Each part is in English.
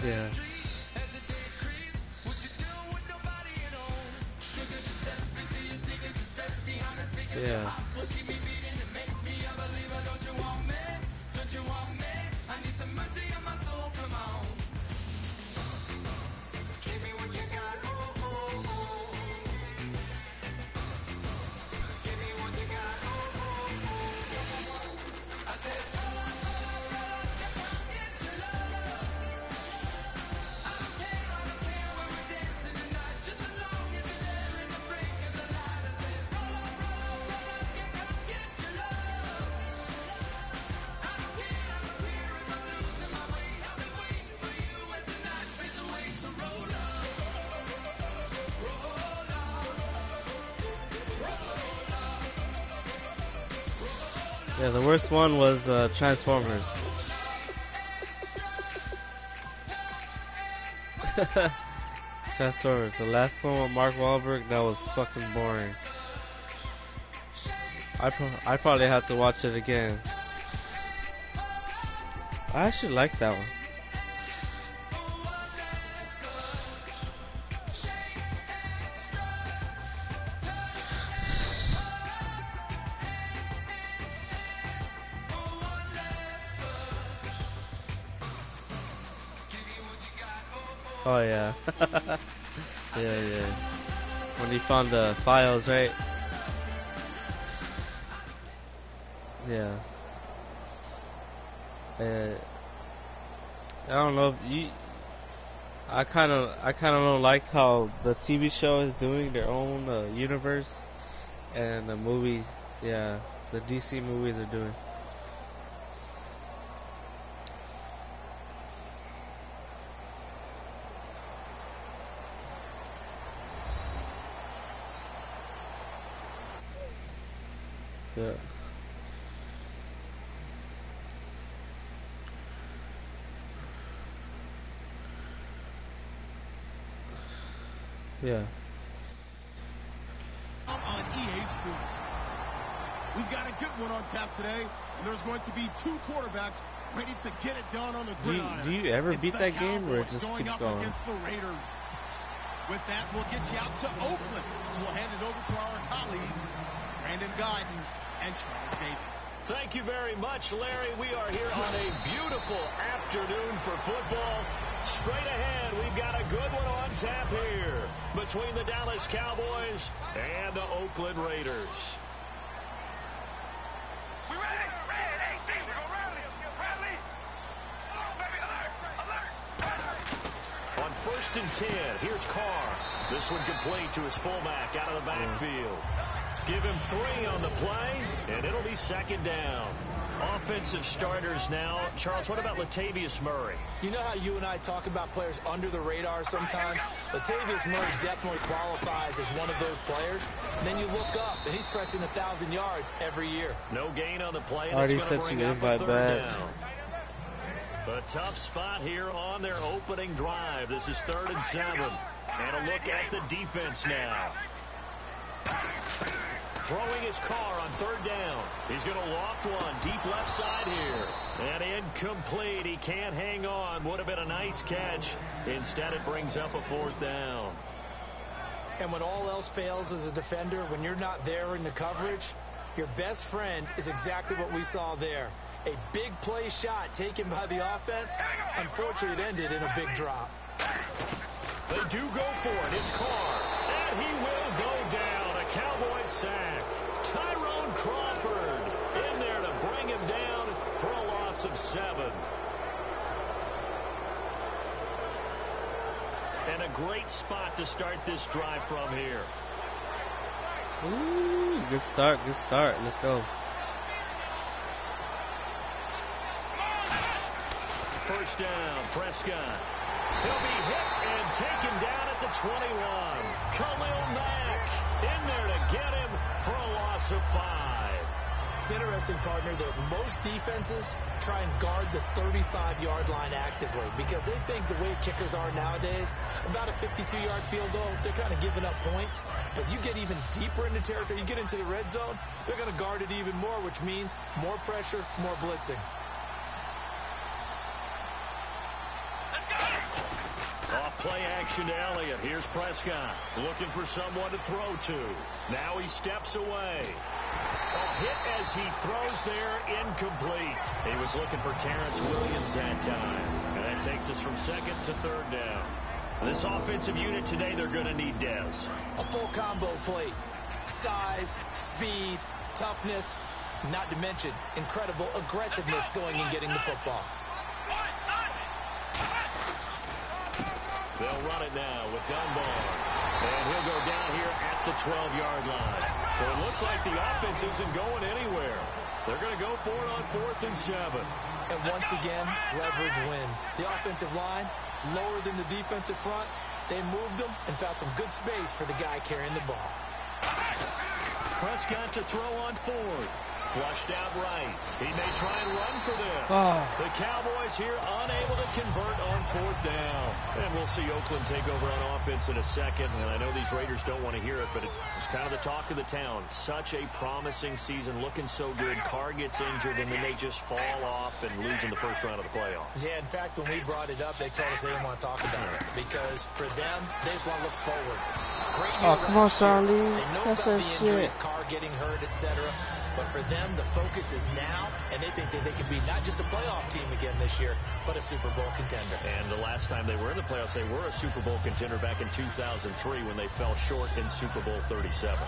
Yeah. Yeah. Yeah, the worst one was Transformers. Transformers. The last one with Mark Wahlberg, that was fucking boring. I probably have to watch it again. I actually like that one. Oh yeah. Yeah. When he found the files, right? Yeah. I don't know if you. I kind of don't like how the TV show is doing their own universe, and the movies. Yeah, the DC movies are doing. Yeah. Yeah. On EA Sports. We've got a good one on tap today, and there's going to be two quarterbacks ready to get it done on the gridiron. Do you ever beat that game, or it just keeps going? Against the Raiders. With that, we'll get you out to Oakland. So we'll hand it over to our colleagues, Brandon Guyton and Charles Davis. Thank you very much, Larry. We are here on a beautiful afternoon for football. Straight ahead, we've got a good one on tap here between the Dallas Cowboys and the Oakland Raiders. We ready? Ready. Go Riley. Riley. Oh, baby, alert. On 1st and 10, here's Carr. This one complete to his fullback out of the backfield. Give him 3 on the play, and it'll be 2nd down. Offensive starters now. Charles, what about Latavius Murray? You know how you and I talk about players under the radar sometimes? Latavius Murray definitely qualifies as one of those players. And then you look up, and he's pressing 1,000 yards every year. No gain on the play, and Already it's going to sent bring you up invite a 3rd back. down. A tough spot here on their opening drive. This is 3rd and 7. And a look at the defense now. Throwing his car on 3rd down. He's going to loft one deep left side here. And incomplete. He can't hang on. Would have been a nice catch. Instead, it brings up a 4th down. And when all else fails as a defender, when you're not there in the coverage, your best friend is exactly what we saw there. A big play shot taken by the offense. Unfortunately, it ended in a big drop. They do go for it. It's Carr. And he will go down. A Cowboys sack. Tyrone Crawford in there to bring him down for a loss of 7. And a great spot to start this drive from here. Ooh, good start. Let's go. 1st down, Prescott. He'll be hit and taken down at the 21. Khalil Mack in there to get him for a loss of 5. It's interesting, partner, that most defenses try and guard the 35-yard line actively because they think the way kickers are nowadays, about a 52-yard field goal, they're kind of giving up points. But you get even deeper into territory, you get into the red zone, they're going to guard it even more, which means more pressure, more blitzing. Off play action to Elliott. Here's Prescott looking for someone to throw to. Now he steps away. Hit as he throws there, incomplete. He was looking for Terrence Williams that time. And that takes us from second to third down. This offensive unit today, they're going to need Dez. A full combo plate. Size, speed, toughness, not to mention incredible aggressiveness going and getting the football. They'll run it now with Dunbar. And he'll go down here at the 12-yard line. So it looks like the offense isn't going anywhere. They're going to go for it on 4th and 7. And once again, leverage wins. The offensive line, lower than the defensive front. They moved them and found some good space for the guy carrying the ball. Prescott to throw on 4th. Flushed out right. He may try and run for this. The Cowboys here unable to convert on 4th down. And we'll see Oakland take over on offense in a second. And I know these Raiders don't want to hear it, but it's kind of the talk of the town. Such a promising season, looking so good. Carr gets injured, and then they just fall off and lose in the first round of the playoffs. Yeah, in fact, when we brought it up, they told us they didn't want to talk about it. Because for them, they just want to look forward. Great year come on, Charlie. They know That's about that the injuries, shit. Carr getting hurt, etc. But for them, the focus is now, and they think that they can be not just a playoff team again this year, but a Super Bowl contender. And the last time they were in the playoffs, they were a Super Bowl contender back in 2003 when they fell short in Super Bowl 37.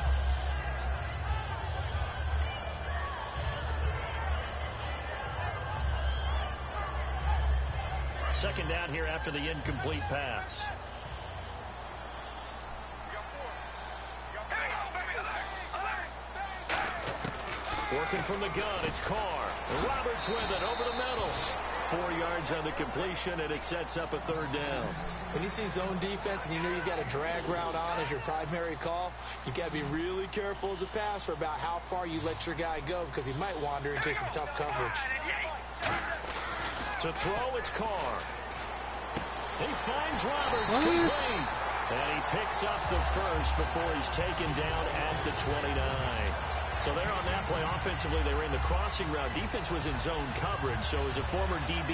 Second down here after the incomplete pass. Working from the gun, it's Carr. Roberts with it over the middle. 4 yards on the completion, and it sets up a 3rd down. When you see zone defense and you know you've got a drag route on as your primary call, you've got to be really careful as a passer about how far you let your guy go because he might wander into some tough coverage. To throw, it's Carr. He finds Roberts complete. And he picks up the first before he's taken down at the 29. So there on that play, offensively, they ran the crossing route. Defense was in zone coverage. So as a former DB,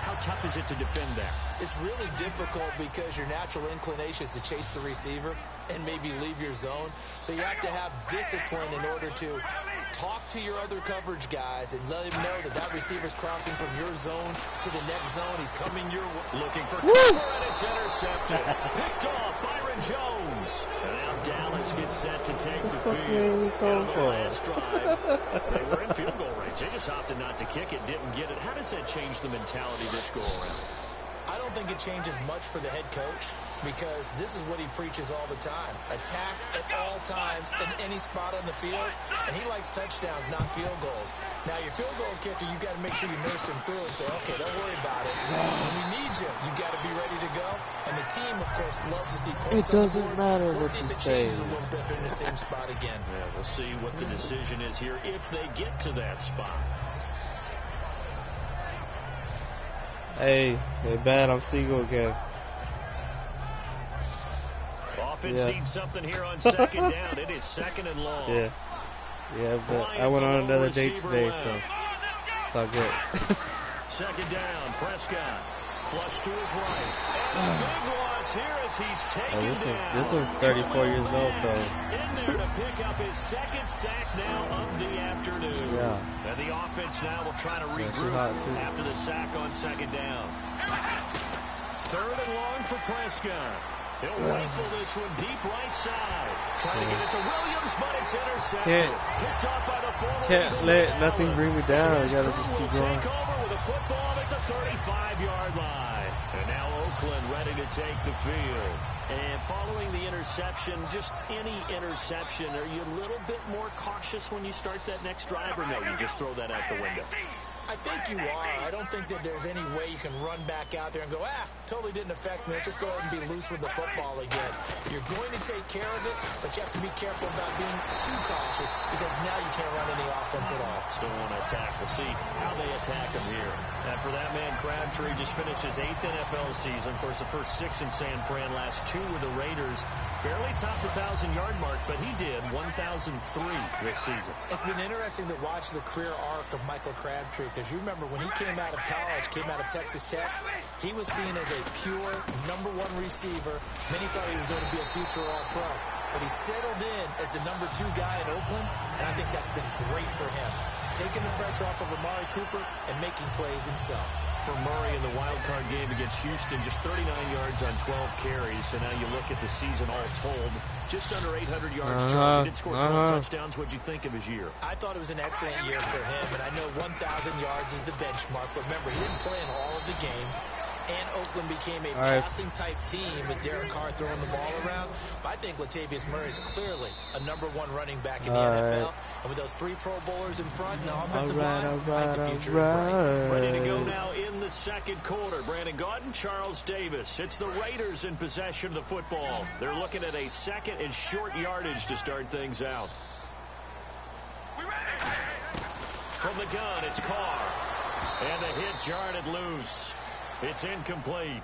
how tough is it to defend that? It's really difficult because your natural inclination is to chase the receiver and maybe leave your zone. So you have to have discipline in order to talk to your other coverage guys and let him know that that receiver's crossing from your zone to the next zone. He's coming your way. Looking for cover, and it's intercepted. Picked off Byron Jones. And now Dallas gets set to take the field. On the last drive, they were in field goal range. They just opted not to kick it, didn't get it. How does that change the mentality this go around? I don't think it changes much for the head coach because this is what he preaches all the time. Attack at all times in any spot on the field, and he likes touchdowns, not field goals. Now, your field goal kicker, you've got to make sure you nurse him through and say, okay, don't worry about it. When we need you, you've got to be ready to go. And the team, of course, loves to see points. It doesn't on the board. matter So what let's you see if it say. changes a little bit if they're in the same spot again. Yeah, we'll see what the decision is here if they get to that spot. Hey, bad, I'm single again. Offense needs something here on second down. It is 2nd and long. Yeah, but I went on another date today, so it's all good. Second down, Prescott. Flush to his right. And a big loss here as he's taken down. This one's 34 years old, though. In there to pick up his 2nd sack now of the afternoon. Yeah. And the offense now will try to regroup after the sack on 2nd down. 3rd and long for Prescott. He'll rifle this one deep right side. Trying to get it to Williams, but it's intercepted. Picked off by the former. Can't let nothing bring me down. I gotta just keep going. Take over with a football at the 35-yard line. And now Oakland ready to take the field. And following the interception, just any interception, are you a little bit more cautious when you start that next drive, or no, you just throw that out the window? I think you are. I don't think that there's any way you can run back out there and go, totally didn't affect me. Let's just go ahead and be loose with the football again. You're going to take care of it, but you have to be careful about being too cautious because now you can't run any offense at all. Still want to attack. We'll see how they attack him here. And for that man, Crabtree just finished his 8th NFL season. Of course, the first 6 in San Fran, last 2 with the Raiders. Barely topped the 1,000-yard mark, but he did 1,003 this season. It's been interesting to watch the career arc of Michael Crabtree because you remember when he came out of college, came out of Texas Tech, he was seen as a pure #1 receiver. Many thought he was going to be a future All-Pro. But he settled in as the #2 guy in Oakland, and I think that's been great for him. Taking the pressure off of Amari Cooper and making plays himself. For Murray in the wild-card game against Houston, just 39 yards on 12 carries. So now you look at the season all told, just under 800 yards. Charles, he did score 12 touchdowns. What'd you think of his year? I thought it was an excellent year for him, and I know 1,000 yards is the benchmark. But remember, he didn't play in all of the games. And Oakland became a passing-type team with Derek Carr throwing the ball around. But I think Latavius Murray is clearly a #1 running back in the NFL. And with those 3 Pro Bowlers in front and the offensive line, I think the future is bright. Ready to go now in the second quarter. Brandon Gaudin, Charles Davis. It's the Raiders in possession of the football. They're looking at a second and short yardage to start things out. From the gun, it's Carr. And the hit jarred it loose. It's incomplete.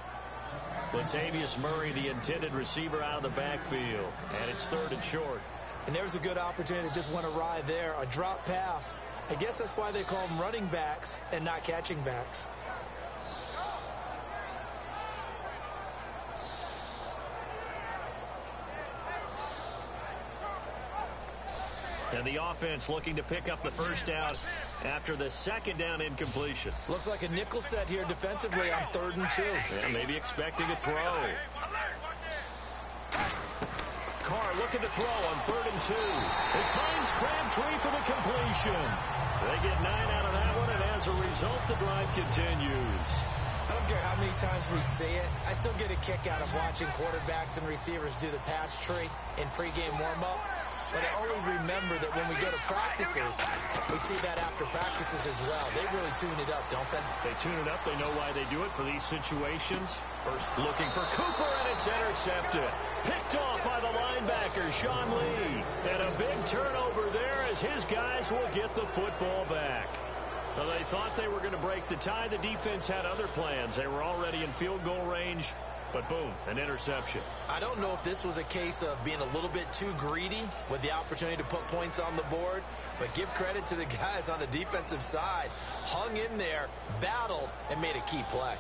Latavius Murray, the intended receiver, out of the backfield. And it's 3rd and short. And there's a good opportunity to just went awry there. A drop pass. I guess that's why they call them running backs and not catching backs. And the offense looking to pick up the first down after the second down incompletion. Looks like a nickel set here defensively on 3rd and 2. Yeah, maybe expecting a throw. Carr looking to throw on 3rd and 2. It finds Crabtree for the completion. They get 9 out of that one, and as a result, the drive continues. I don't care how many times we see it. I still get a kick out of watching quarterbacks and receivers do the pass tree in pregame warm-up. But I always remember that when we go to practices, we see that after practices as well. They really tune it up, don't they? They tune it up. They know why they do it for these situations. First looking for Cooper, and it's intercepted. Picked off by the linebacker, Sean Lee. And a big turnover there as his guys will get the football back. Well, they thought they were going to break the tie. The defense had other plans. They were already in field goal range. But boom, an interception. I don't know if this was a case of being a little bit too greedy with the opportunity to put points on the board, but give credit to the guys on the defensive side. Hung in there, battled, and made a key play.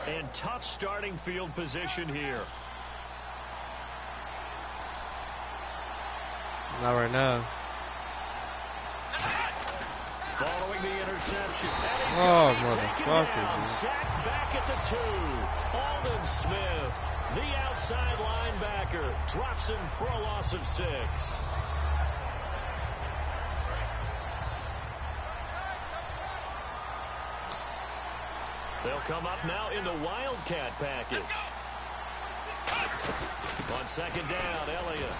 And tough starting field position here. Not right now. Following the interception. Oh, motherfucker. Sacked back at the 2. Aldon Smith, the outside linebacker, drops him for a loss of 6. They'll come up now in the Wildcat package. On second down, Elliott.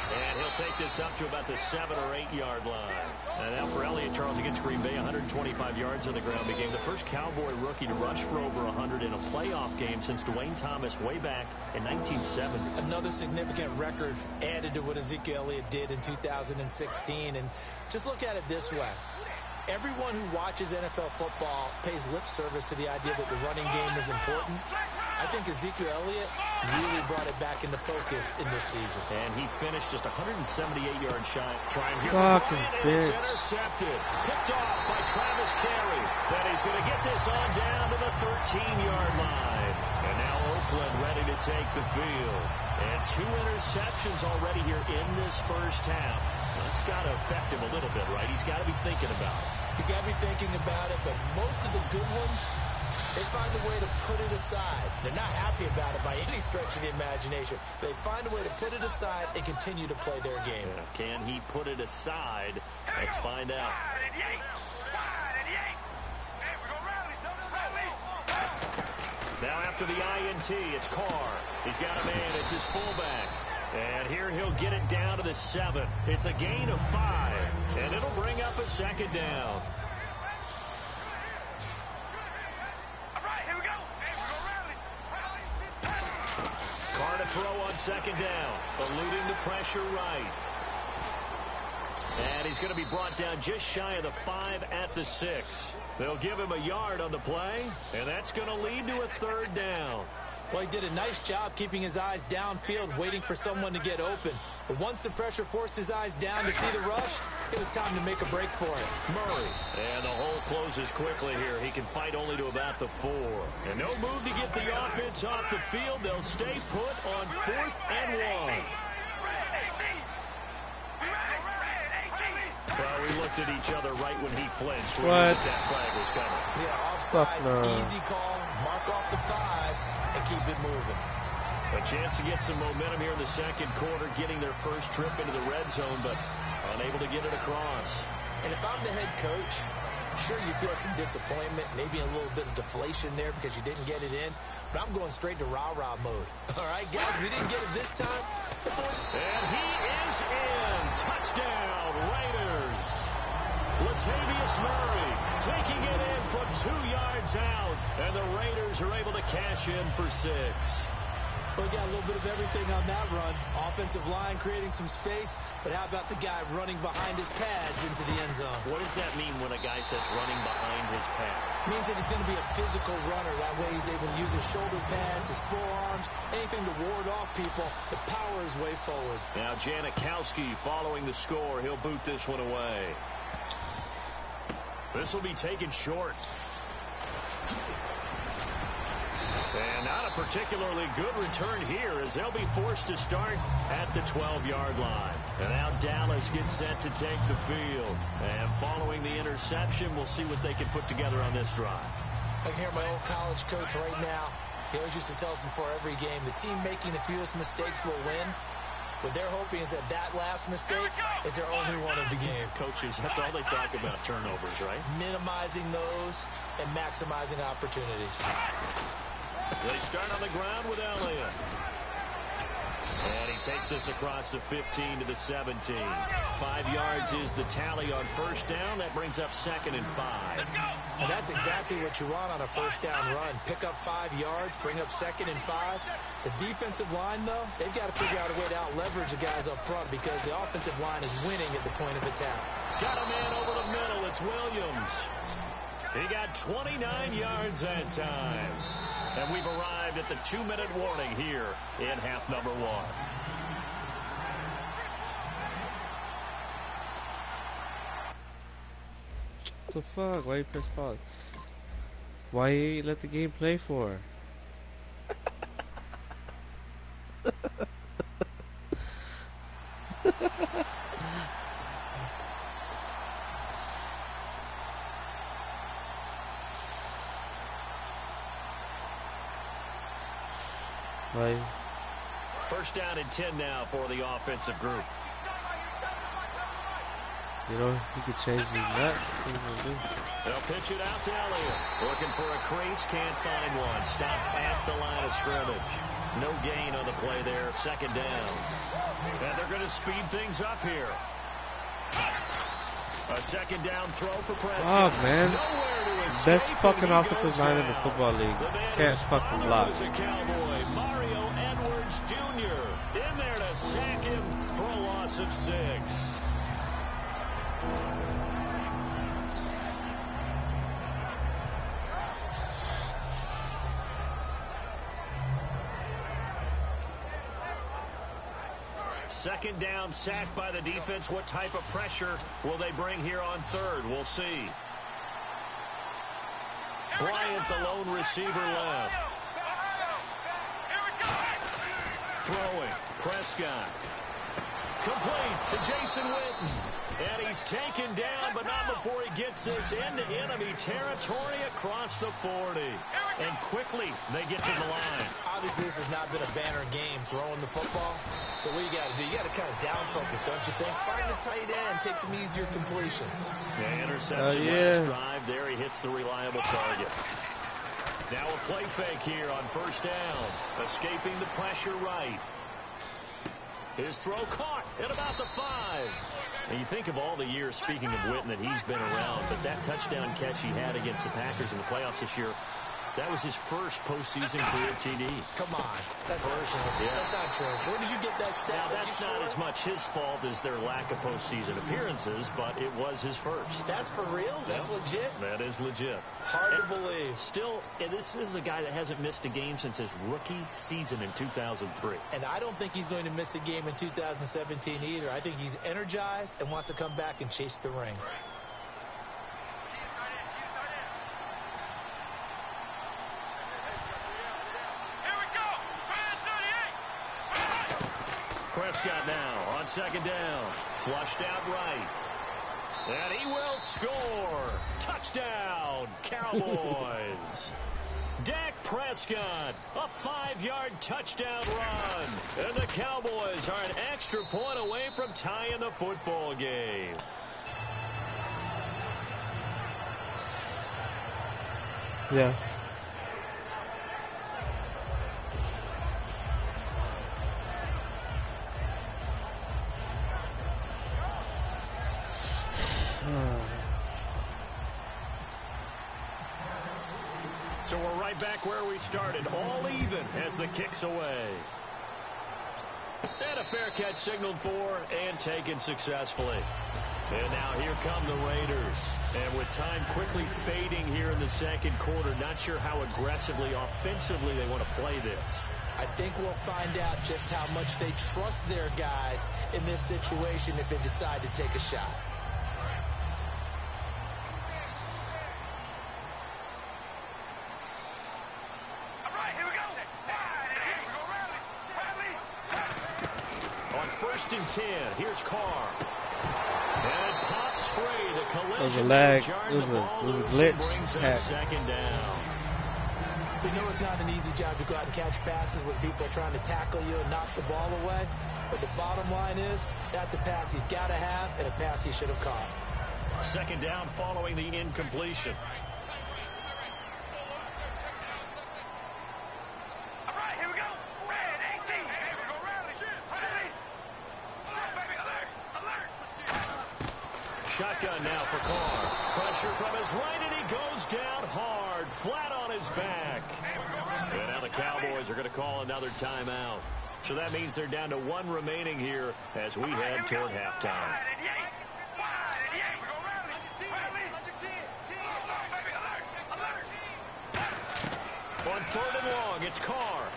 And he'll take this up to about the 7 or 8 yard line. And now for Elliott, Charles, against Green Bay, 125 yards on the ground. Became the first Cowboy rookie to rush for over 100 in a playoff game since Dwayne Thomas way back in 1970. Another significant record added to what Ezekiel Elliott did in 2016. And just look at it this way. Everyone who watches NFL football pays lip service to the idea that the running game is important. I think Ezekiel Elliott really brought it back into focus in this season. And he finished just 178 yards shy. Trying here. Fucking bitch. It's intercepted. Picked off by Travis Carey. Then he's going to get this on down to the 13-yard line. And now Oakland ready to take the field. And 2 interceptions already here in this first half. That's got to affect him a little bit, right? He's got to be thinking about it. He's got to be thinking about it, but most of the good ones, they find a way to put it aside. They're not happy about it by any stretch of the imagination. They find a way to put it aside and continue to play their game. Yeah. Can he put it aside? Let's find out. Now after the INT, it's Carr. He's got a man. It's his fullback. And here he'll get it down to the 7. It's a gain of 5, and it'll bring up a second down. All right, here we go. Carr to throw on second down, eluding the pressure right. And he's going to be brought down just shy of the 5 at the 6. They'll give him a yard on the play, and that's going to lead to a third down. Well, he did a nice job keeping his eyes downfield, waiting for someone to get open. But once the pressure forced his eyes down to see the rush, it was time to make a break for it. Murray. And the hole closes quickly here. He can fight only to about the 4. And no move to get the offense off the field. They'll stay put on 4th and 1. Well, we looked at each other right when he flinched. We knew that flag was coming. Yeah, offsides, easy call, mark off the 5, and keep it moving. A chance to get some momentum here in the second quarter, getting their first trip into the red zone, but unable to get it across. And if I'm the head coach, sure you feel some disappointment, maybe a little bit of deflation there because you didn't get it in, but I'm going straight to rah-rah mode. All right, guys, we didn't get it this time. And he is in. Touchdown, Raiders. Latavius Murray taking it in from 2 yards out, and the Raiders are able to cash in for 6. Well, we got a little bit of everything on that run. Offensive line creating some space, but how about the guy running behind his pads into the end zone? What does that mean when a guy says running behind his pad? It means that he's going to be a physical runner. That way he's able to use his shoulder pads, his forearms, anything to ward off people, to power his way forward. Now Janikowski following the score. He'll boot this one away. This will be taken short. And not a particularly good return here as they'll be forced to start at the 12-yard line. And now Dallas gets set to take the field. And following the interception, we'll see what they can put together on this drive. I can hear my old college coach right now. He always used to tell us before every game, the team making the fewest mistakes will win. What they're hoping is that last mistake is their only one of the game. Coaches, that's all they talk about, turnovers, right? Minimizing those and maximizing opportunities. They start on the ground with Elliott. And he takes us across the 15 to the 17. 5 yards is the tally on first down. That brings up 2nd and 5. And that's exactly what you want on a first down run. Pick up 5 yards, bring up 2nd and 5. The defensive line, though, they've got to figure out a way to out-leverage the guys up front because the offensive line is winning at the point of attack. Got a man over the middle. It's Williams. He got 29 yards that time. And we've arrived at the 2-minute warning here in half number 1. What the fuck? Why you press pause? Why you let the game play for? Why? First down and 10 now for the offensive group. You know, he could change his nuts. What are you gonna do? They'll pitch it out to Elliott. Looking for a crease, can't find one. Stopped at the line of scrimmage. No gain on the play there. 2nd down. And they're going to speed things up here. A 2nd down throw for Prescott. Oh, man. Best fucking offensive line in the football league. Can't fucking block. Cowboy Mario Edwards Jr. in there to sack him for a loss of 6. Second down, sacked by the defense. What type of pressure will they bring here on 3rd? We'll see. Bryant, the lone receiver, left. Throwing. Prescott. Complete to Jason Witten. And he's taken down, but not before he gets this into enemy territory across the 40. And quickly, they get to the line. Obviously, this has not been a banner game throwing the football. So what you got to do, you got to kind of down focus, don't you think? Find the tight end, take some easier completions. Yeah, interception last drive. There he hits the reliable target. Now a play fake here on first down. Escaping the pressure right. His throw caught at about the 5. And you think of all the years, speaking of Witten, that he's been around, but that touchdown catch he had against the Packers in the playoffs this year, that was his first postseason career TD. Come on. That's not true. Yeah. That's not true. Where did you get that stat? Now, that's not as much his fault as their lack of postseason appearances, but it was his first. That's for real? That's legit? That is legit. Hard to believe. Still, this is a guy that hasn't missed a game since his rookie season in 2003. And I don't think he's going to miss a game in 2017 either. I think he's energized and wants to come back and chase the ring. Prescott now on second down. Flushed out right. And he will score. Touchdown, Cowboys. Dak Prescott, a 5-yard touchdown run. And the Cowboys are an extra point away from tying the football game. Yeah. So we're right back where we started, all even as the kick's away. And a fair catch signaled for and taken successfully. And now here come the Raiders. And with time quickly fading here in the second quarter, not sure how aggressively, offensively they want to play this. I think we'll find out just how much they trust their guys in this situation if they decide to take a shot. On 1st and 10, here's Carr. And it pops free. The collision. It was a lag. Jarred It was the a ball glitch. brings up Hack. second down. We know it's not an easy job to go out and catch passes when people are trying to tackle you and knock the ball away. But the bottom line is, that's a pass he's got to have and a pass he should have caught. Second down following the incompletion. All right, here we go. Red 18. Here we go. Rally. Baby, alert. Shotgun now for Carr. Pressure from his right, and he goes down hard, flat on his back. And now the Cowboys are going to call another timeout. So that means they're down to 1 remaining here as we head toward halftime. On 3rd and long, it's Carr.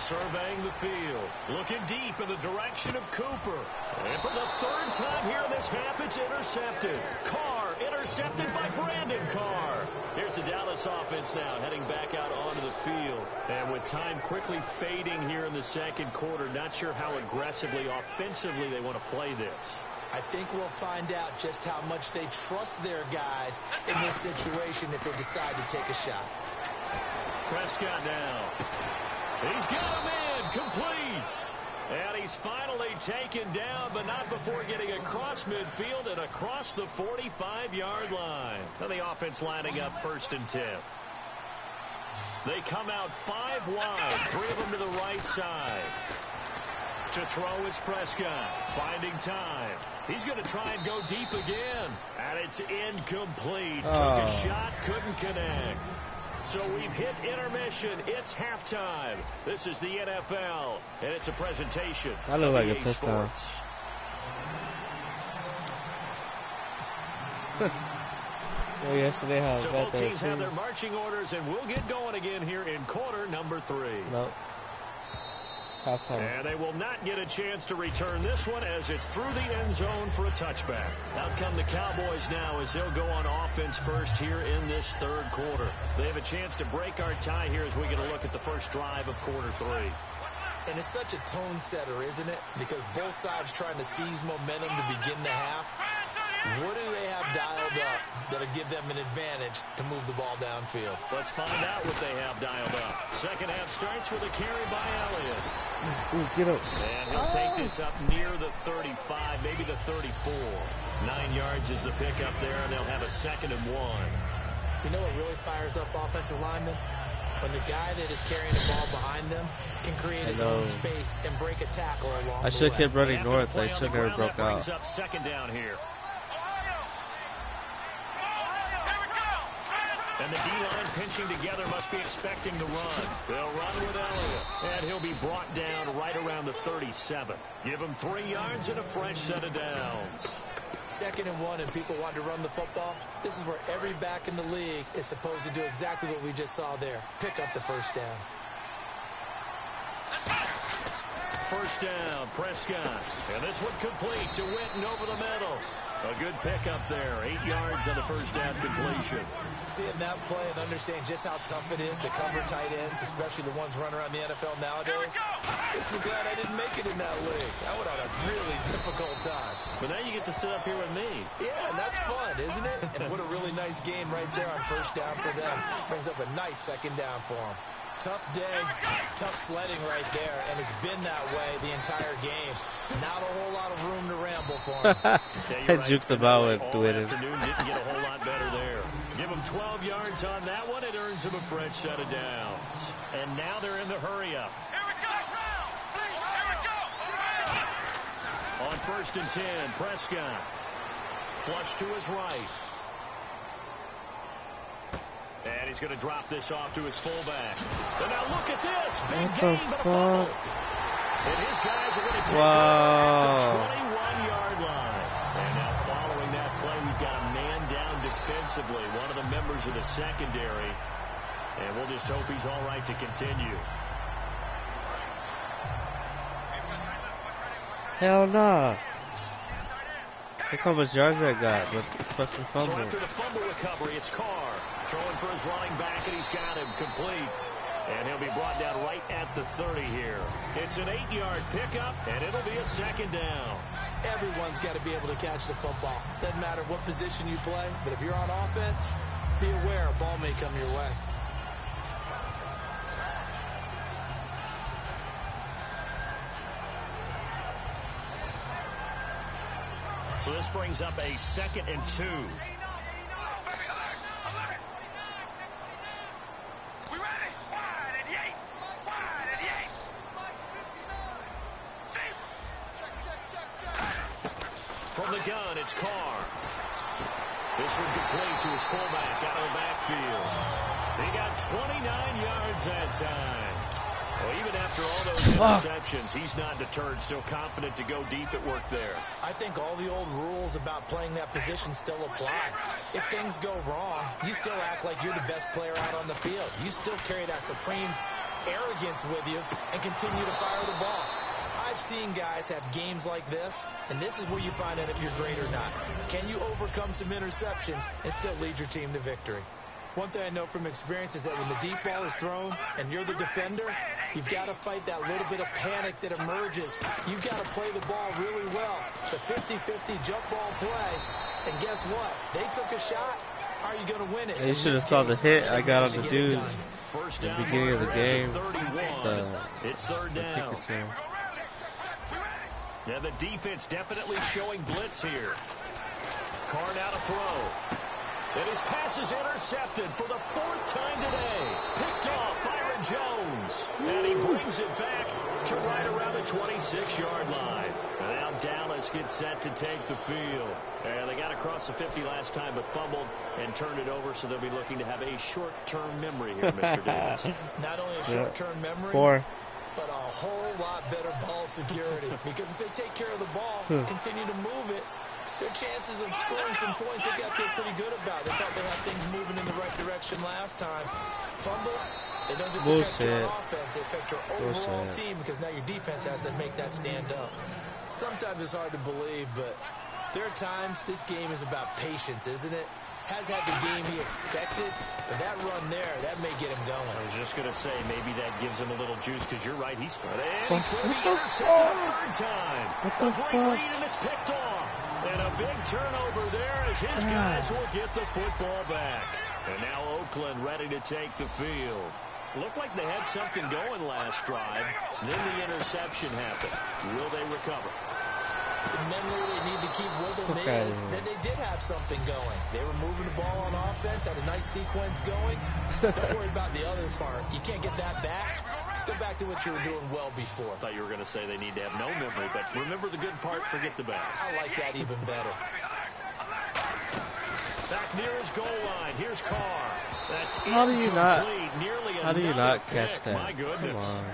Surveying the field, looking deep in the direction of Cooper. And for the 3rd time here in this half, it's intercepted. Carr intercepted by Brandon Carr. Here's the Dallas offense now heading back out onto the field. And with time quickly fading here in the second quarter, not sure how aggressively, offensively they want to play this. I think we'll find out just how much they trust their guys in this situation if they decide to take a shot. Prescott now. He's got him in, complete. And he's finally taken down, but not before getting across midfield and across the 45-yard line. And the offense lining up 1st and 10. They come out 5 wide, 3 of them to the right side. To throw is Prescott, finding time. He's going to try and go deep again. And it's incomplete. Took a shot, couldn't connect. So we've hit intermission. It's halftime. This is the NFL, and it's a presentation. That looked like a EA touchdown. Oh, yes, so they have So that both there teams too. have their marching orders, and we'll get going again here in quarter number 3. Nope. Halftime. And they will not get a chance to return this one as it's through the end zone for a touchback. Out come the Cowboys now as they'll go on offense first here in this 3rd quarter. They have a chance to break our tie here as we get a look at the first drive of quarter 3. And it's such a tone setter, isn't it? Because both sides trying to seize momentum to begin the half. What do they have dialed up that'll give them an advantage to move the ball downfield? Let's find out what they have dialed up. Second half starts with a carry by Elliott. Ooh, get up. And he'll take this up near the 35, maybe the 34. 9 yards is the pickup there, and they'll have a 2nd and 1. You know what really fires up offensive linemen? A when the guy that is carrying the ball behind them can create his own space and break a tackle along the way. I should have kept running north. I should have never broke out. Up second down here. And the D-line pinching together must be expecting the run. They'll run with Elliott. And he'll be brought down right around the 37. Give him 3 yards and a fresh set of downs. 2nd and 1 and people want to run the football. This is where every back in the league is supposed to do exactly what we just saw there. Pick up the first down. First down, Prescott. And this one complete to Witten over the middle. A good pickup there. 8 yards on the first down completion. Seeing that play and understanding just how tough it is to cover tight ends, especially the ones running around the NFL nowadays. I'm glad I didn't make it in that league. I would have had a really difficult time. But now you get to sit up here with me. Yeah, and that's fun, isn't it? And what a really nice game right there on first down for them. Brings up a nice 2nd down for them. Tough day, tough sledding right there, and it's been that way the entire game. Not a whole lot of room to ramble for him. I juked about with Witten. Afternoon didn't get a whole lot better there. Give him 12 yards on that one. It earns him a fresh set of downs. And now they're in the hurry-up. Here we go! Here we go! On 1st and 10, Prescott. Flush to his right. And he's going to drop this off to his fullback. And now look at this. Big gain, but a fumble. And his guys are going to take it at the 21-yard line. And now following that play, we've got a man down defensively, one of the members of the secondary. And we'll just hope he's all right to continue. Hell nah. Look how much yards that got with fucking fumble. So after the fumble recovery, it's Carr throwing for his running back, and he's got him complete. And he'll be brought down right at the 30 here. It's an 8-yard pickup, and it'll be a 2nd down. Everyone's got to be able to catch the football. Doesn't matter what position you play, but if you're on offense, be aware a ball may come your way. So this brings up a 2nd and 2. From the gun, it's Carr. This one complete to his fullback out of the backfield. He got 29 yards that time. Well, even after all those interceptions, he's not deterred, still confident to go deep at work there. I think all the old rules about playing that position still apply. If things go wrong, you still act like you're the best player out on the field. You still carry that supreme arrogance with you and continue to fire the ball. I've seen guys have games like this, and this is where you find out if you're great or not. Can you overcome some interceptions and still lead your team to victory? One thing I know from experience is that when the deep ball is thrown and you're the defender, you've got to fight that little bit of panic that emerges. You've got to play the ball really well. It's a 50-50 jump ball play. And guess what? They took a shot. How are you going to win it? Yeah, you should have saw the hit I got on the dude at the beginning of the game. It's 3rd down. Yeah, the defense definitely showing blitz here. Carr now to throw. And his pass is intercepted for the 4th time today. Picked off Byron Jones. And he brings it back to right around the 26-yard line. And now Dallas gets set to take the field. And they got across the 50 last time, but fumbled and turned it over, so they'll be looking to have a short-term memory here, Mr. Davis. Not only a short-term memory, 4. but a whole lot better ball security. Because if they take care of the ball, continue to move it, their chances of scoring some points, they got to feel pretty good about. They thought they had things moving in the right direction last time. Fumbles, they don't just affect your offense, they affect your overall team, because now your defense has to make that stand up. Sometimes it's hard to believe, but there are times this game is about patience, isn't it? Has had the game he expected, but that run there, that may get him going. I was just going to say, maybe that gives him a little juice, because you're right, he's going to be intercepted a 3rd time. A great lead, and it's picked off. And a big turnover there as his guys will get the football back. And now Oakland ready to take the field. Looked like they had something going last drive. Then the interception happened. Will they recover? Mentally, they need to keep with them. Then they did have something going. They were moving the ball on offense, had a nice sequence going. Don't worry about the other part. You can't get that back. Let's go back to what you were doing well before. I thought you were going to say they need to have no memory, but remember the good part, forget the bad. I like that even better. Back near his goal line. Here's Carr. That's How do you not? Nearly How do you not pick. catch that? My goodness. Come on.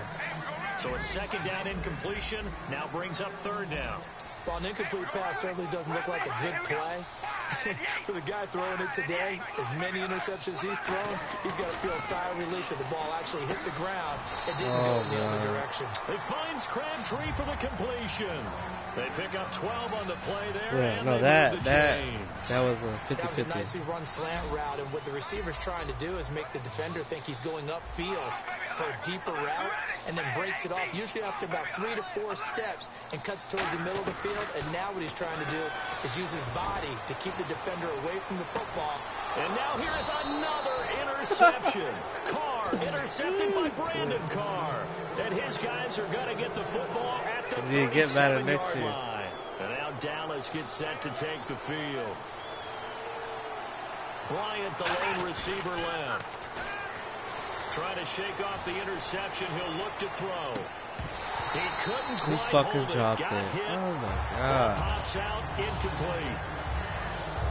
So a second down incompletion now brings up third down. Well, an incomplete pass certainly doesn't look like a good play. For the guy throwing it today, as many interceptions he's thrown, he's got to feel a sigh of relief that the ball actually hit the ground and didn't go in the other direction. It finds Crabtree for the completion. They pick up 12 on the play there. Yeah, and no, that was a 50-50. That was a nicely run slant route, and what the receiver's trying to do is make the defender think he's going upfield for a deeper route, and then breaks it off, usually after about 3 to 4 steps, and cuts towards the middle of the field. And now what he's trying to do is use his body to keep the defender away from the football. And now here is another interception. Carr intercepted by Brandon Carr. And his guys are going to get the football at the 37-yard line. And now Dallas gets set to take the field. Bryant, the lone receiver, left. Trying to shake off the interception. He'll look to throw. He couldn't quite fucking hold it. dropped Got it. hit. Oh my God. Pops out, incomplete.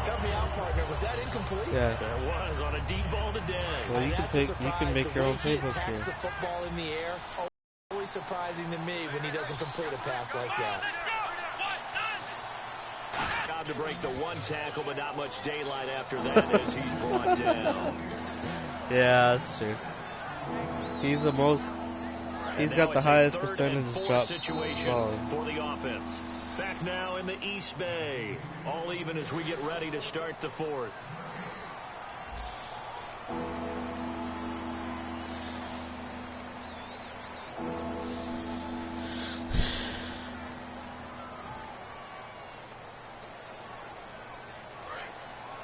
Help me out, partner. Was that incomplete? Yeah. That was on a deep ball today. Well, you can make your own playbook here. The football in the air. Always surprising to me when he doesn't complete a pass like that. Job to break the one tackle, but not much daylight after that as he's brought down. Yeah, that's true. He's the most. He's got the highest percentage of drop situation for the offense. Back now in the East Bay. All even as we get ready to start the fourth.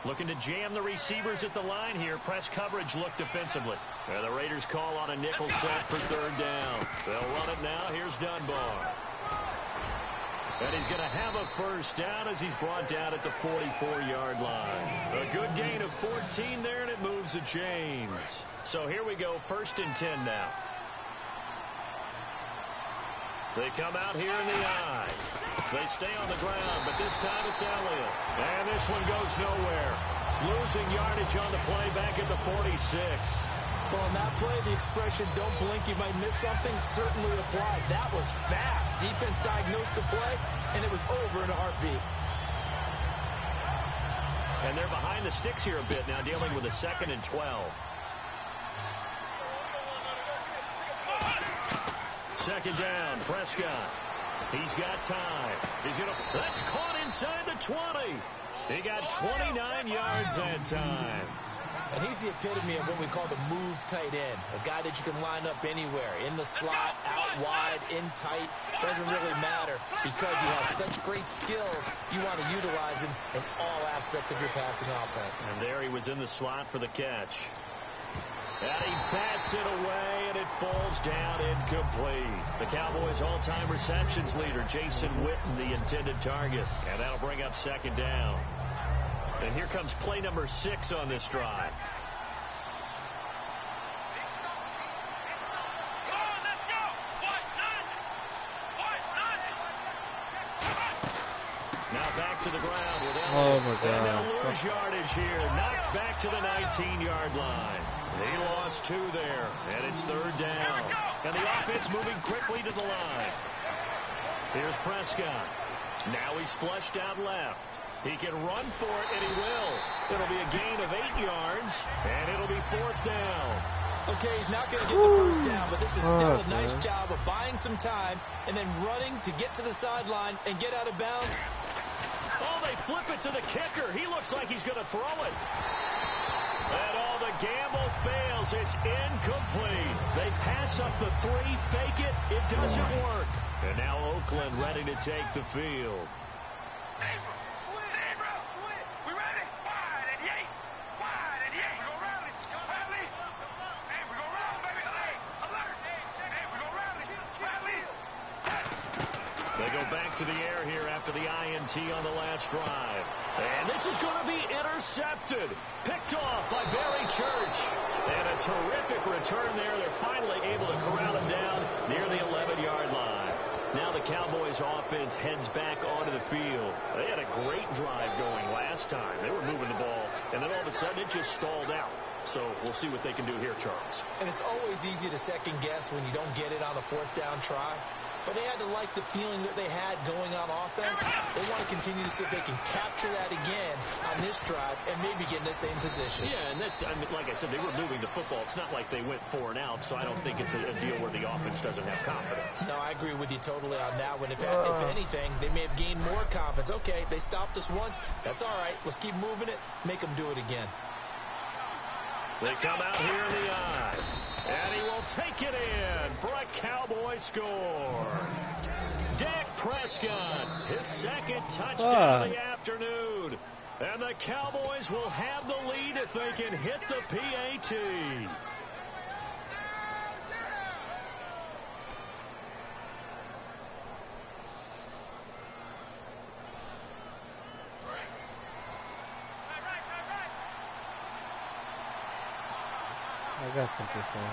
Looking to jam the receivers at the line here. Press coverage look defensively. And the Raiders call on a nickel set for third down. They'll run it now. Here's Dunbar. And he's going to have a first down as he's brought down at the 44-yard line. A good gain of 14 there, and it moves the chains. So here we go, 1st and 10 now. They come out here in the eye. They stay on the ground, but this time it's Elliott. And this one goes nowhere. Losing yardage on the play back at the 46. Well, on that play, the expression, don't blink, you might miss something, certainly applied. That was fast. Defense diagnosed the play, and it was over in a heartbeat. And they're behind the sticks here a bit now, dealing with a 2nd and 12. Second down, Prescott. He's got time. That's caught inside the 20. He got 29 yards that time. And he's the epitome of what we call the move tight end. A guy that you can line up anywhere. In the slot, out wide, in tight. Doesn't really matter because he has such great skills. You want to utilize him in all aspects of your passing offense. And there he was in the slot for the catch. And he bats it away, and it falls down incomplete. The Cowboys' all-time receptions leader, Jason Witten, the intended target. And that'll bring up 2nd down. And here comes play number 6 on this drive. Now back to the ground with Elliott. Oh, my God. And they'll lose yardage here. Knocked back to the 19-yard line. He lost 2 there, and it's 3rd down. And the offense moving quickly to the line. Here's Prescott. Now he's flushed out left. He can run for it, and he will. It'll be a gain of 8 yards, and it'll be 4th down. Okay, he's not going to get the first down, but this is still a nice job of buying some time and then running to get to the sideline and get out of bounds. Oh, they flip it to the kicker. He looks like he's going to throw it. And all the gamble fails. It's incomplete. They pass up the 3, fake it. It doesn't work. And now Oakland ready to take the field. They go back to the air here after the INT on the last drive. And this is going to be intercepted. Picked off by Barry Church. And a terrific return there. They're finally able to corral him down near the 11-yard line. Now the Cowboys offense heads back onto the field. They had a great drive going last time. They were moving the ball, and then all of a sudden it just stalled out. So we'll see what they can do here, Charles. And it's always easy to second guess when you don't get it on a fourth down try. But they had to like the feeling that they had going on offense. They want to continue to see if they can capture that again on this drive and maybe get in the same position. Yeah, and that's, I mean, like I said, they were moving the football. It's not like they went 4 and out, so I don't think it's a deal where the offense doesn't have confidence. No, I agree with you totally on that one. If anything, they may have gained more confidence. Okay, they stopped us once. That's all right. Let's keep moving it. Make them do it again. They come out here in the eye, and he will take it in for a Cowboy score. Dak Prescott, his second touchdown of the afternoon. And the Cowboys will have the lead if they can hit the PAT. I got something for him.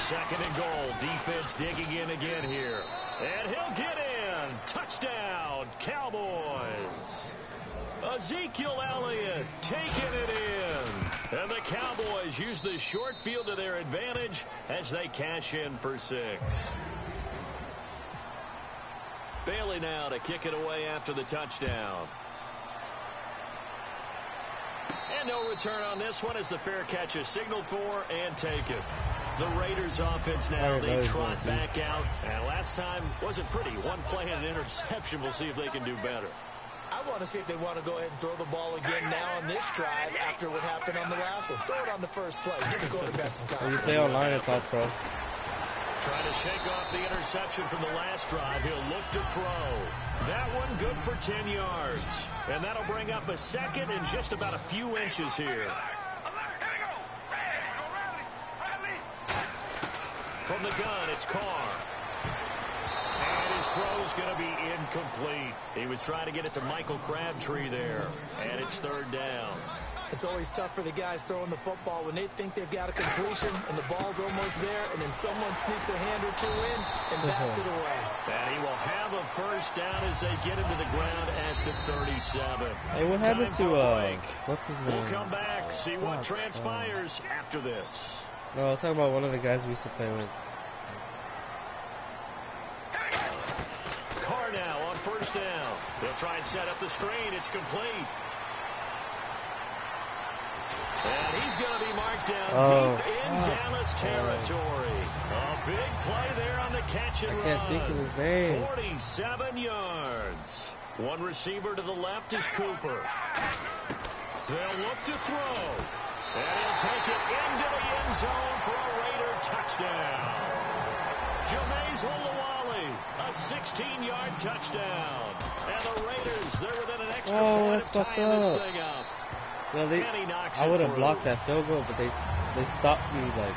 Second and goal. Defense digging in again here. And he'll get in. Touchdown, Cowboys. Ezekiel Elliott taking it in. And the Cowboys use the short field to their advantage as they cash in for 6. Bailey now to kick it away after the touchdown. And no return on this one as the fair catch is signaled for and taken. The Raiders offense now, they trot back out. And last time wasn't pretty. One play and an interception. We'll see if they can do better. I want to see if they want to go ahead and throw the ball again now on this drive after what happened on the last one. Throw it on the first play. Give the quarterback some confidence. You say online, it's all pro. Trying to shake off the interception from the last drive. He'll look to throw. That one good for 10 yards. And that'll bring up a second and just about a few inches here. From the gun, it's Carr. And his throw's going to be incomplete. He was trying to get it to Michael Crabtree there. And it's third down. It's always tough for the guys throwing the football when they think they've got a completion and the ball's almost there, and then someone sneaks a hand or two in and bats it away. And he will have a first down as they get into the ground at the 37. Hey, what happened to, what's his name? We'll come back, see what transpires after this. No, I was talking about one of the guys we used to play with. Carr now on first down. They'll try and set up the screen. It's complete. And he's going to be marked down deep in Dallas territory. A big play there on the catch and run. I can't think of his name. 47 yards. One receiver to the left is Cooper. They'll look to throw. And he'll take it into the end zone for a Raider touchdown. Jameis Olawale, a 16-yard touchdown. And the Raiders, they're within an extra point of tying this thing up. Well, I would have blocked that field goal, but they stopped me. Like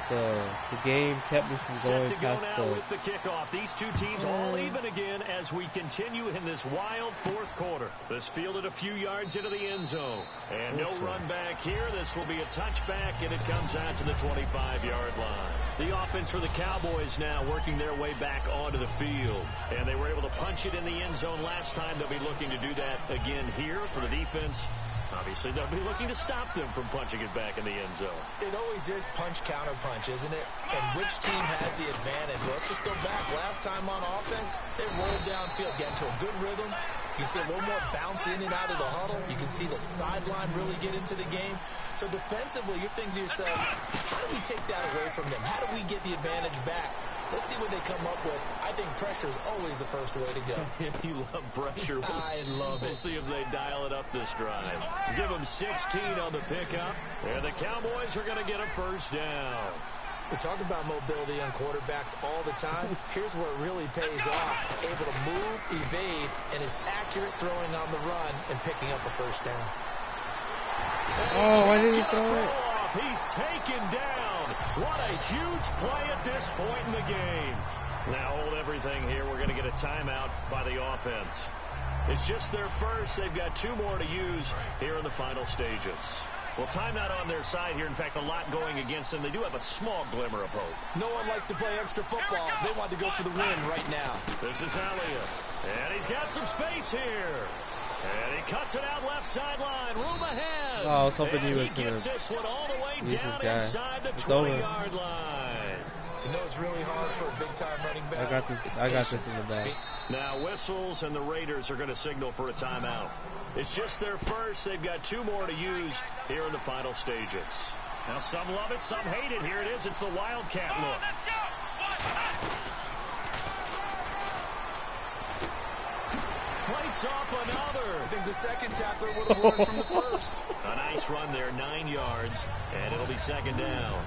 the game kept me from going past now with the kickoff. These two teams all even again as we continue in this wild fourth quarter. This fielded a few yards into the end zone. And no run back here. This will be a touchback, and it comes out to the 25-yard line. The offense for the Cowboys now working their way back onto the field. And they were able to punch it in the end zone last time. They'll be looking to do that again here for the defense. Obviously, they'll be looking to stop them from punching it back in the end zone. It always is punch-counter-punch, isn't it? And which team has the advantage? Well, let's just go back. Last time on offense, they rolled downfield, get into a good rhythm. You can see a little more bounce in and out of the huddle. You can see the sideline really get into the game. So defensively, you're thinking to yourself, how do we take that away from them? How do we get the advantage back? Let's see what they come up with. I think pressure is always the first way to go. You love pressure. I love it. We'll see if they dial it up this drive. Give them 16 on the pickup. And the Cowboys are going to get a first down. We talk about mobility on quarterbacks all the time. Here's where it really pays off. Able to move, evade, and is accurate throwing on the run and picking up a first down. Oh, why did he throw it? He's taken down. What a huge play at this point in the game. Now hold everything here a timeout by the offense. It's just their first. They've got 2 more to use here in the final stages. Well, timeout on their side here. In fact, a lot going against them. They do have a small glimmer of hope. No one likes to play extra football. They want to go for the win right now. This is Elliott. And he's got some space here. And he cuts it out left sideline. Room ahead. Oh, I was hoping he And was going gets to this one all the way use his down guy. inside the It's 20-yard line. You know it's really hard for a big-time running back. I got this in the bag. Now whistles, and the Raiders are going to signal for a timeout. It's just their first. They've got 2 more to use here in the final stages. Now some love it, some hate it. Here it is. It's the Wildcat look. Fights off another. I think the second tackler would have learned from the first. A nice run there, 9 yards, and it'll be second down.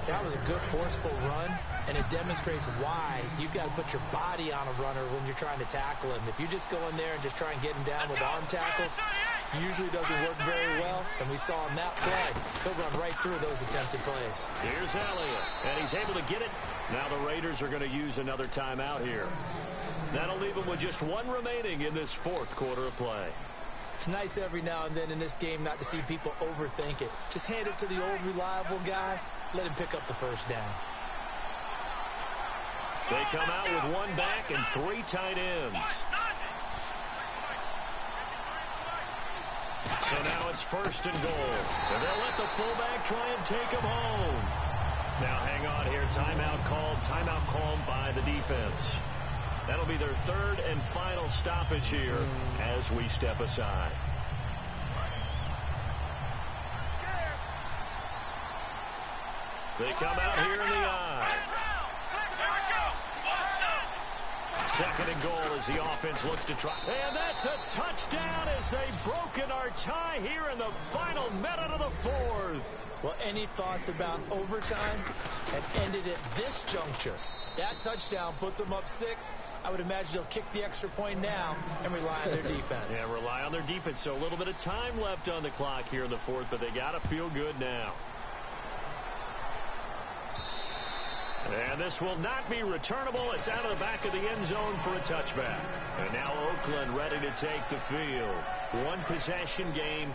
That was a good forceful run, and it demonstrates why you've got to put your body on a runner when you're trying to tackle him. If you just go in there and just try and get him down with arm tackles, it usually doesn't work very well. And we saw on that play, he'll run right through those attempted plays. Here's Elliott, and he's able to get it. Now the Raiders are going to use another timeout here. That'll leave them with just 1 remaining in this 4th quarter of play. It's nice every now and then in this game not to see people overthink it. Just hand it to the old reliable guy. Let him pick up the first down. They come out with 1 back and 3 tight ends. So now it's 1st and goal. And they'll let the fullback try and take him home. Now hang on here. Timeout called by the defense. That'll be their 3rd and final stoppage here as we step aside. They come out here in the eye. 2nd and goal as the offense looks to try. And that's a touchdown as they've broken our tie here in the final minute of the 4th. Well, any thoughts about overtime have ended at this juncture. That touchdown puts them up 6. I would imagine they'll kick the extra point now and rely on their defense. Yeah, rely on their defense. So a little bit of time left on the clock here in the 4th, but they got to feel good now. And this will not be returnable. It's out of the back of the end zone for a touchback. And now Oakland ready to take the field. 1 possession game.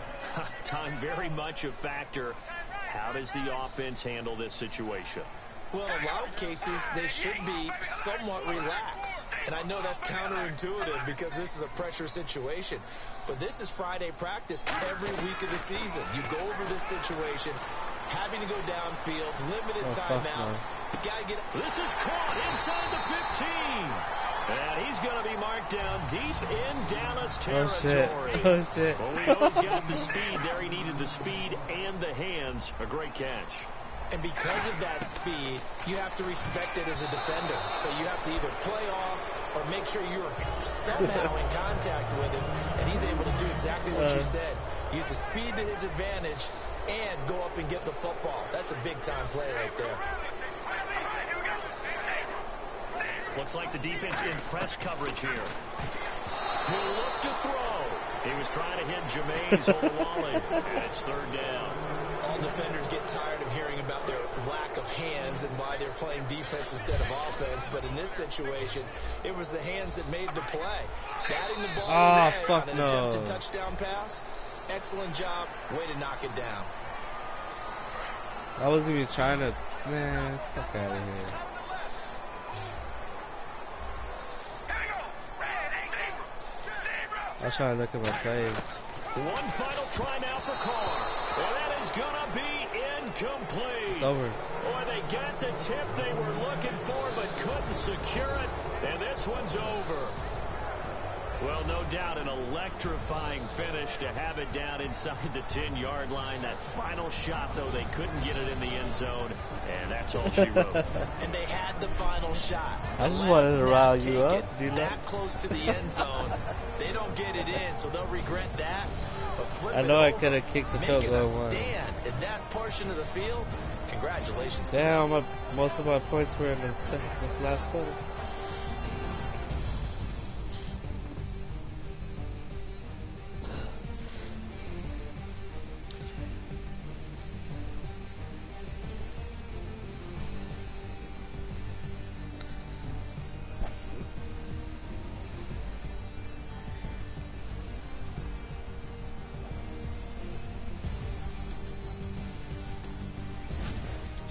Time very much a factor. How does the offense handle this situation? Well, in a lot of cases, they should be somewhat relaxed. And I know that's counterintuitive because this is a pressure situation. But this is Friday practice every week of the season. You go over this situation, having to go downfield, limited timeouts. You got to get it. This is caught inside the 15. And he's going to be marked down deep in Dallas territory. Oh, shit. Well, we know he's got the speed there. He needed the speed and the hands. A great catch. And because of that speed, you have to respect it as a defender. So you have to either play off or make sure you're somehow in contact with him. And he's able to do exactly what you said. Use the speed to his advantage and go up and get the football. That's a big-time play right there. Looks like the defense in press coverage here. He'll look to throw. He was trying to hit Jameis Olawale. And it's 3rd down. All defenders get tired of hearing about their lack of hands and why they're playing defense instead of offense. But in this situation, it was the hands that made the play. Batting the ball on an attempted touchdown pass. Excellent job. Way to knock it down. I wasn't even trying to. Man, fuck out of here. I was trying to look at my plays. 1 final try now for Carr. And that is going to be incomplete. It's over. Boy, they got the tip they were looking for but couldn't secure it. And this one's over. Well, no doubt an electrifying finish to have it down inside the 10-yard line. That final shot, though, they couldn't get it in the end zone. And that's all she wrote. And they had the final shot. I just wanted to rile you up. That close to the end zone. They don't get it in, so they'll regret that. But flip I know it I over, could have kicked the field goal one. Stand in that portion of the field. Congratulations. Damn, most of my points were in the last quarter.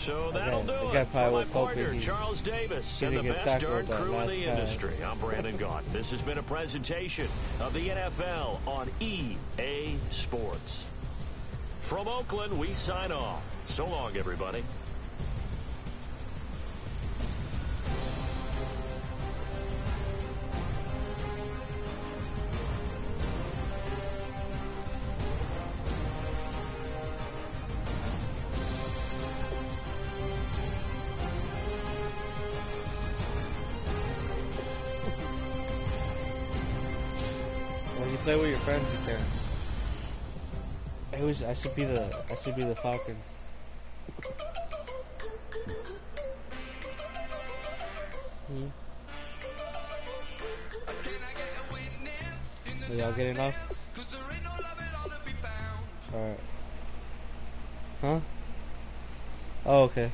So that'll do guy it probably for my was hoping partner, he Charles Davis, and didn't the get best tackled darn that crew in last the pass. industry. I'm Brandon Gott. This has been a presentation of the NFL on EA Sports. From Oakland, we sign off. So long, everybody. When you play with your friends, you can. I should be the Falcons. Are y'all getting off? Alright. Huh? Oh, okay.